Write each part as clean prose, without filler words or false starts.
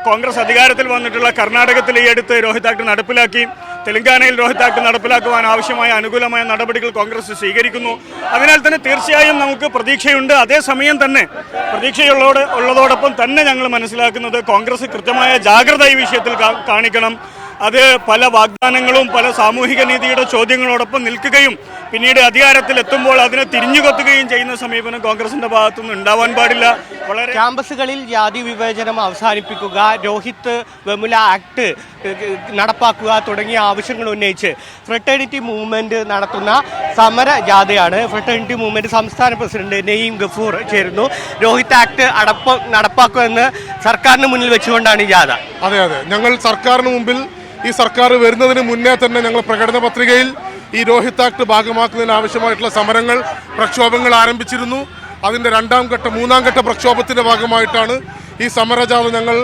കോൺഗ്രസ് അധികാരത്തിൽ വന്നിട്ടുള്ള കർണാടകത്തിൽ ഈ അടുത്ത് രോഹിത് ആക്ട് നടപ്പിലാക്കി, തെലങ്കാനയിൽ രോഹിത് ആക്ട് നടപ്പിലാക്കുവാൻ ആവശ്യമായ അനുകൂലമായ നടപടികൾ കോൺഗ്രസ് സ്വീകരിക്കുന്നു. അതിനാൽ തന്നെ തീർച്ചയായും നമുക്ക് പ്രതീക്ഷയുണ്ട്. അതേസമയം തന്നെ ഉള്ളതോടൊപ്പം തന്നെ ഞങ്ങൾ മനസ്സിലാക്കുന്നത് കോൺഗ്രസ് കൃത്യമായ ജാഗ്രത ഈ വിഷയത്തിൽ കാണിക്കണം. അത് പല വാഗ്ദാനങ്ങളും പല സാമൂഹിക നീതിയുടെ ചോദ്യങ്ങളോടൊപ്പം നിൽക്കുകയും പിന്നീട് അധികാരത്തിൽ എത്തുമ്പോൾ അതിനെ തിരിഞ്ഞുകൊത്തുകയും ചെയ്യുന്ന സമീപനം കോൺഗ്രസിന്റെ ഭാഗത്തുനിന്ന് ഉണ്ടാവാൻ പാടില്ല. ക്യാമ്പസുകളിൽ ജാതി വിവേചനം അവസാനിപ്പിക്കുക, രോഹിത് വെമുല ആക്ട് നടപ്പാക്കുക തുടങ്ങിയ ആവശ്യങ്ങൾ ഉന്നയിച്ച് ഫ്രട്ടേണിറ്റി മൂവ്മെന്റ് നടത്തുന്ന സമര ജാഥയാണ്. ഫ്രട്ടേണിറ്റി മൂവ്മെന്റ് സംസ്ഥാന പ്രസിഡന്റ് നഈം ഗഫൂർ ചേരുന്നു. രോഹിത് ആക്ട് നടപ്പാക്കുമെന്ന് സർക്കാരിന് മുന്നിൽ വെച്ചുകൊണ്ടാണ് ഈ ജാഥ. അതെ, ഞങ്ങൾ സർക്കാരിന് മുമ്പിൽ ഈ സർക്കാർ വരുന്നതിന് മുന്നേ തന്നെ ഞങ്ങൾ പ്രകടന പത്രികയിൽ ഈ രോഹിത് ആക്ട് ഭാഗമാക്കുന്നതിന് ആവശ്യമായിട്ടുള്ള സമരങ്ങൾ, പ്രക്ഷോഭങ്ങൾ ആരംഭിച്ചിരുന്നു. അതിൻ്റെ മൂന്നാം ഘട്ട പ്രക്ഷോഭത്തിൻ്റെ ഭാഗമായിട്ടാണ് ഈ സമരജാഥ ഞങ്ങൾ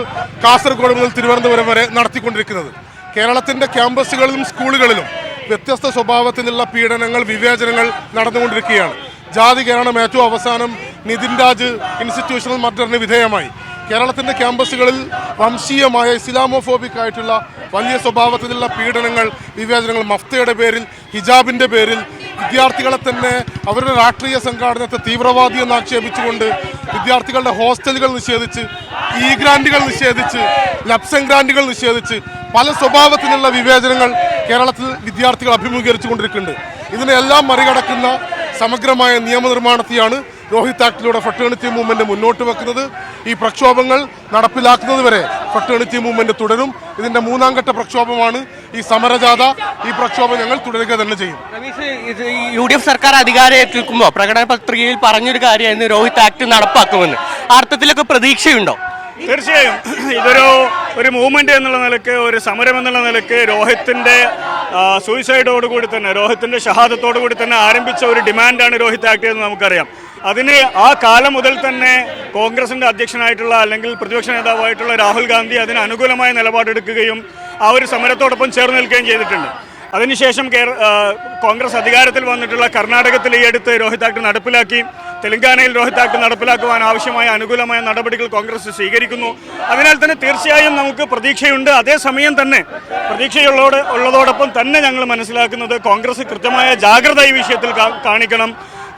കാസർഗോഡ് മുതൽ തിരുവനന്തപുരം വരെ നടത്തിക്കൊണ്ടിരിക്കുന്നത്. കേരളത്തിൻ്റെ ക്യാമ്പസുകളിലും സ്കൂളുകളിലും വ്യത്യസ്ത സ്വഭാവത്തിലുള്ള പീഡനങ്ങൾ, വിവേചനങ്ങൾ നടന്നുകൊണ്ടിരിക്കുകയാണ്. ജാതി കാരണം ഏറ്റവും അവസാനം നിതിൻ രാജ് ഇൻസ്റ്റിറ്റ്യൂഷണൽ മർഡറിന് വിധേയമായി. കേരളത്തിൻ്റെ ക്യാമ്പസുകളിൽ വംശീയമായ ഇസ്ലാമോഫോബിക് ആയിട്ടുള്ള വലിയ സ്വഭാവത്തിലുള്ള പീഡനങ്ങൾ, വിവേചനങ്ങൾ, മഫ്തയുടെ പേരിൽ, ഹിജാബിൻ്റെ പേരിൽ വിദ്യാർത്ഥികളെ തന്നെ അവരുടെ രാഷ്ട്രീയ സംഘടനത്തെ തീവ്രവാദി എന്ന് ആക്ഷേപിച്ചുകൊണ്ട് വിദ്യാർത്ഥികളുടെ ഹോസ്റ്റലുകൾ നിഷേധിച്ച്, ഇ ഗ്രാൻറ്റുകൾ നിഷേധിച്ച്, ലപ്സം ഗ്രാൻറ്റുകൾ നിഷേധിച്ച് പല സ്വഭാവത്തിലുള്ള വിവേചനങ്ങൾ കേരളത്തിൽ വിദ്യാർത്ഥികൾ അഭിമുഖീകരിച്ചു കൊണ്ടിരിക്കുന്നുണ്ട്. ഇതിനെല്ലാം മറികടക്കുന്ന സമഗ്രമായ നിയമനിർമ്മാണത്തെയാണ് രോഹിത് ആക്ടിലൂടെ ഫ്രട്ടേണിറ്റി മൂവ്മെന്റ് മുന്നോട്ട് വെക്കുന്നത്. ഈ പ്രക്ഷോഭങ്ങൾ നടപ്പിലാക്കുന്നത് വരെ ഫ്രട്ടേണിറ്റി മൂവ്മെന്റ് തുടരും. ഇതിന്റെ മൂന്നാം ഘട്ട പ്രക്ഷോഭമാണ് ഈ സമരജാഥ. ഈ പ്രക്ഷോഭം ഞങ്ങൾ തുടരുക തന്നെ ചെയ്യും. UDF സർക്കാർ അധികാരത്തിലെത്തുമ്പോൾ പ്രകടന പത്രികയിൽ പറഞ്ഞൊരു കാര്യമായിരുന്നു രോഹിത് ആക്ട് നടപ്പാക്കുമെന്ന്. അർത്ഥത്തിലൊക്കെ പ്രതീക്ഷയുണ്ടോ? തീർച്ചയായും ഇതൊരു മൂവ്മെന്റ് എന്നുള്ള നിലക്ക്, ഒരു സമരം എന്നുള്ള നിലക്ക് രോഹിത്തിന്റെ സൂയിസൈഡോടുകൂടി തന്നെ, രോഹിത്തിന്റെ ഷഹാദത്തോടുകൂടി തന്നെ ആരംഭിച്ച ഒരു ഡിമാൻഡാണ് രോഹിത് ആക്ട് എന്ന് നമുക്കറിയാം. അതിന് ആ കാലം മുതൽ തന്നെ കോൺഗ്രസിന്റെ അധ്യക്ഷനായിട്ടുള്ള അല്ലെങ്കിൽ പ്രതിപക്ഷ നേതാവായിട്ടുള്ള രാഹുൽ ഗാന്ധി അതിന് അനുകൂലമായ നിലപാടെടുക്കുകയും ആ ഒരു സമരത്തോടൊപ്പം ചേർന്ന് നിൽക്കുകയും ചെയ്തിട്ടുണ്ട്. അതിനുശേഷം കോൺഗ്രസ് അധികാരത്തിൽ വന്നിട്ടുള്ള കർണാടകത്തിൽ ഈ അടുത്ത് രോഹിത് ആക്ട് നടപ്പിലാക്കി, തെലങ്കാനയിൽ രോഹിത് ആക്ട് നടപ്പിലാക്കുവാൻ ആവശ്യമായ അനുകൂലമായ നടപടികൾ കോൺഗ്രസ് സ്വീകരിക്കുന്നു. അതിനാൽ തന്നെ തീർച്ചയായും നമുക്ക് പ്രതീക്ഷയുണ്ട്. അതേസമയം തന്നെ ഉള്ളതോടൊപ്പം തന്നെ ഞങ്ങൾ മനസ്സിലാക്കുന്നത് കോൺഗ്രസ് കൃത്യമായ ജാഗ്രത ഈ വിഷയത്തിൽ കാണിക്കണം.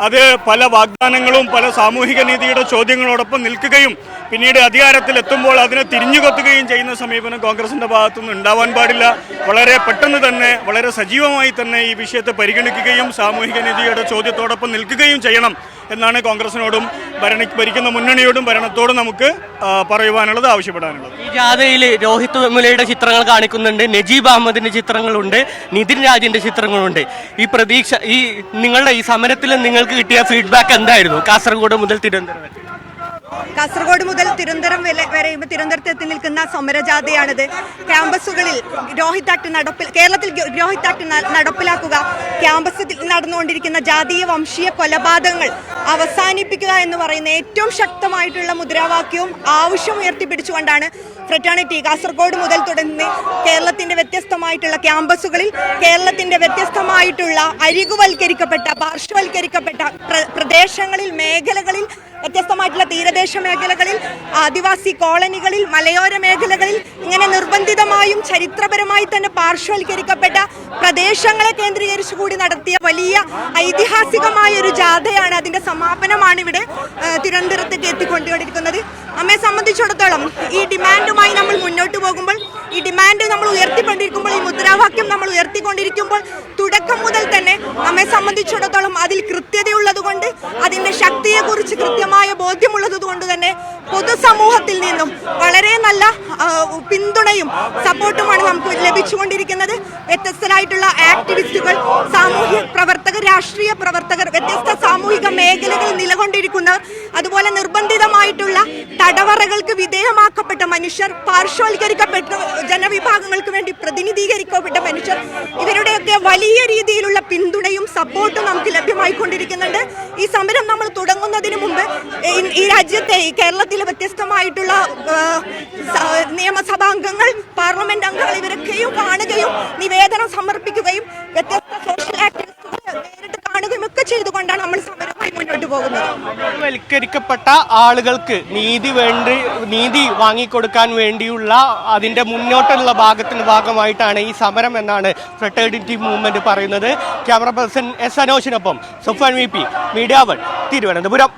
അത് പല വാഗ്ദാനങ്ങളും പല സാമൂഹിക നീതിയുടെ ചോദ്യങ്ങളോടൊപ്പം നിൽക്കുകയും പിന്നീട് അധികാരത്തിൽ എത്തുമ്പോൾ അതിനെ തിരിഞ്ഞുകൊത്തുകയും ചെയ്യുന്ന സമീപനം കോൺഗ്രസിന്റെ ഭാഗത്തുനിന്ന് ഉണ്ടാവാൻ പാടില്ല. വളരെ പെട്ടെന്ന് തന്നെ, വളരെ സജീവമായി തന്നെ ഈ വിഷയത്തെ പരിഗണിക്കുകയും സാമൂഹിക നീതിയുടെ ചോദ്യത്തോടൊപ്പം നിൽക്കുകയും ചെയ്യണം എന്നാണ് കോൺഗ്രസിനോടും ഭരിക്കുന്ന മുന്നണിയോടും ഭരണത്തോടും നമുക്ക് പറയുവാനുള്ളത്, ആവശ്യപ്പെടാനുള്ളത്. ഈ ജാഥയിൽ രോഹിത് വെമുലയുടെ ചിത്രങ്ങൾ കാണിക്കുന്നുണ്ട്, നജീബ് അഹമ്മദിന്റെ ചിത്രങ്ങളുണ്ട്, നിതിൻ രാജിന്റെ ചിത്രങ്ങളുണ്ട്. നിങ്ങളുടെ ഈ സമരത്തിൽ നിങ്ങൾക്ക് കിട്ടിയ ഫീഡ്ബാക്ക് എന്തായിരുന്നു? കാസർഗോഡ് മുതൽ തിരുവനന്തപുരം വരെ തിരുവനന്തപുരത്ത് എത്തി നിൽക്കുന്ന സമരജാഥയാണിത്. ക്യാമ്പസുകളിൽ കേരളത്തിൽ രോഹിത് ആക്ട് നടപ്പിലാക്കുക, ക്യാമ്പസിൽ നടന്നുകൊണ്ടിരിക്കുന്ന ജാതീയ വംശീയ കൊലപാതകങ്ങൾ അവസാനിപ്പിക്കുക എന്ന് പറയുന്ന ഏറ്റവും ശക്തമായിട്ടുള്ള മുദ്രാവാക്യവും ആവശ്യം ഉയർത്തിപ്പിടിച്ചുകൊണ്ടാണ് ഫ്രറ്റേണിറ്റി കാസർഗോഡ് മുതൽ തുടങ്ങി കേരളത്തിന്റെ വ്യത്യസ്തമായിട്ടുള്ള ക്യാമ്പസുകളിൽ, കേരളത്തിന്റെ വ്യത്യസ്തമായിട്ടുള്ള അരികുവൽക്കരിക്കപ്പെട്ട, പാർശ്വവൽക്കരിക്കപ്പെട്ട പ്രദേശങ്ങളിൽ, മേഖലകളിൽ, വ്യത്യസ്തമായിട്ടുള്ള തീരദേശ മേഖലകളിൽ, ആദിവാസി കോളനികളിൽ, മലയോര മേഖലകളിൽ, ഇങ്ങനെ നിർബന്ധിതമായും ചരിത്രപരമായി തന്നെ പാർശ്വവൽക്കരിക്കപ്പെട്ട പ്രദേശങ്ങളെ കേന്ദ്രീകരിച്ചു കൂടി നടത്തിയ വലിയ ഐതിഹാസികമായ ഒരു ജാഥയാണ്. അതിന്റെ സമാപനമാണ് ഇവിടെ തിരുവനന്തപുരത്തേക്ക് എത്തിക്കൊണ്ടിരിക്കുന്നത്. നമ്മെ സംബന്ധിച്ചിടത്തോളം ഈ ഡിമാൻഡുമായി നമ്മൾ മുന്നോട്ട് പോകുമ്പോൾ, ഈ ഡിമാൻഡ് നമ്മൾ ഉയർത്തിക്കൊണ്ടിരിക്കുമ്പോൾ, ഈ മുദ്രാവാക്യം നമ്മൾ ഉയർത്തിക്കൊണ്ടിരിക്കുമ്പോൾ തുടക്കം മുതൽ തന്നെ നമ്മെ സംബന്ധിച്ചിടത്തോളം അതിൽ കൃത്യതയുള്ളത് കൊണ്ട്, അതിന്റെ ശക്തിയെക്കുറിച്ച് കൃത്യമായ ബോധ്യമുള്ളത് കൊണ്ട് തന്നെ പൊതുസമൂഹത്തിൽ നിന്നും വളരെ നല്ല പിന്തുണയും സപ്പോർട്ടുമാണ് നമുക്ക് ലഭിച്ചുകൊണ്ടിരിക്കുന്നത്. വ്യത്യസ്തരായിട്ടുള്ള ആക്ടിവിസ്റ്റുകൾ, സാമൂഹ്യ പ്രവർത്തകർ, രാഷ്ട്രീയ പ്രവർത്തകർ, വ്യത്യസ്ത സാമൂഹിക മേഖലകളിൽ നിലകൊണ്ടിരിക്കുന്നവർ, അതുപോലെ നിർബന്ധിതമായിട്ടുള്ള തടവറകൾക്ക് വിധേയമാക്കപ്പെട്ട മനുഷ്യർ, പാർശ്വവൽക്കരിക്കപ്പെട്ട ജനവിഭാഗങ്ങൾക്ക് വേണ്ടി പ്രതിനിധീകരിക്കപ്പെട്ട മനുഷ്യർ, ഇവരുടെയൊക്കെ വലിയ രീതിയിലുള്ള പിന്തുണയും സപ്പോർട്ടും നമുക്ക് ലഭ്യമായിക്കൊണ്ടിരിക്കുന്നുണ്ട്. ഈ സമരം നമ്മൾ തുടങ്ങുന്നതിന് മുമ്പ് ഈ രാജ്യത്തെ, ഈ കേരളത്തിലെ വ്യത്യസ്തമായിട്ടുള്ള നിയമസഭാംഗങ്ങൾ, പാർലമെന്റ് അംഗങ്ങൾ ഇവരൊക്കെയും കാണുകയും നിവേദനം സമർപ്പിക്കുകയും വ്യത്യസ്ത സോഷ്യൽ ആക്ടിവിസ്റ്റുകൾ നേരിട്ട് കാണുകയും ഒക്കെ ചെയ്തുകൊണ്ടാണ് നമ്മൾ സമരമായി മുന്നോട്ട് മുന്നോട്ട് പോകുന്നത്. വൽക്കരിക്കപ്പെട്ട ആളുകൾക്ക് നീതി വാങ്ങിക്കൊടുക്കാൻ വേണ്ടിയുള്ള അതിന്റെ മുന്നോട്ടുള്ള ഭാഗമായിട്ടാണ് ഈ സമരം എന്നാണ് ഫ്രട്ടേണിറ്റി മൂവ്മെന്റ് പറയുന്നത്. ക്യാമറ പേഴ്സൺ എസ് അനോഷിനൊപ്പം സുഫാൻ VP, മീഡിയ 1, തിരുവനന്തപുരം.